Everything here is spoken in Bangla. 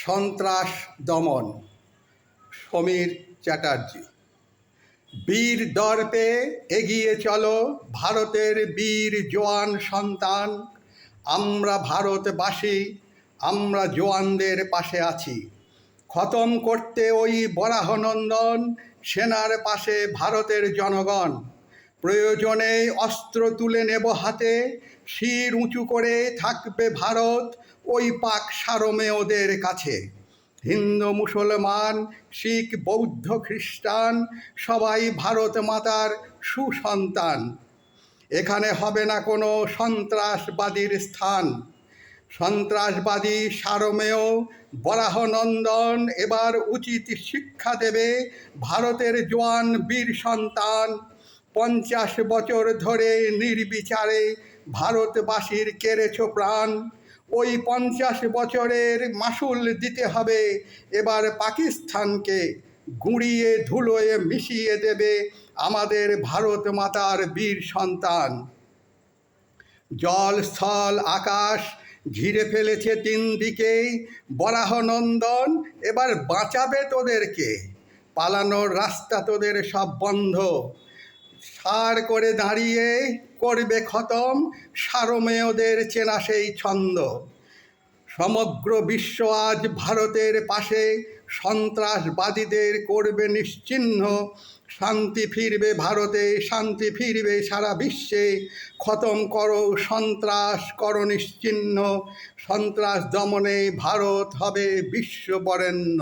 সন্ত্রাস দমন। সমীর চ্যাটার্জি। বীর দর্পে এগিয়ে চলো ভারতের বীর জওয়ান সন্তান। আমরা ভারতবাসী, আমরা জওয়ানদের পাশে আছি। খতম করতে ওই বরাহনন্দন সেনার পাশে ভারতের জনগণ। প্রয়োজনে অস্ত্র তুলে নেব হাতে, শির উঁচু করে থাকবে ভারত ওই পাক সারমেয়দের কাছে। হিন্দু, মুসলমান, শিখ, বৌদ্ধ, খ্রিস্টান সবাই ভারত মাতার সুসন্তান। এখানে হবে না কোনো সন্ত্রাসবাদীর স্থান। সন্ত্রাসবাদী সারমেয় বরাহনন্দন এবার উচিত শিক্ষা দেবে ভারতের জওয়ান বীর সন্তান। 50 বছর ধরে নির্বিচারে ভারতবাসীর কেড়েছ প্রাণ। ওই 50 বছরের মাসুল দিতে হবে এবার পাকিস্তানকে। গুঁড়িয়ে ধুলোয় মিশিয়ে দেবে আমাদের ভারত মাতার বীর সন্তান। জল, স্থল, আকাশ ঘিরে ফেলেছে 3 দিকেই। বরাহনন্দন এবার বাঁচাবে তোদেরকে। পালানোর রাস্তা তোদের সব বন্ধ। সার করে দাঁড়িয়ে করবে খতম সারমেয়দের চেনা সেই ছন্দ। সমগ্র বিশ্ব আজ ভারতের পাশে, সন্ত্রাসবাদীদের করবে নিশ্চিহ্ন। শান্তি ফিরবে ভারতে, শান্তি ফিরবে সারা বিশ্বে। খতম করো সন্ত্রাস, করো নিশ্চিহ্ন। সন্ত্রাস দমনে ভারত হবে বিশ্ববরেণ্য।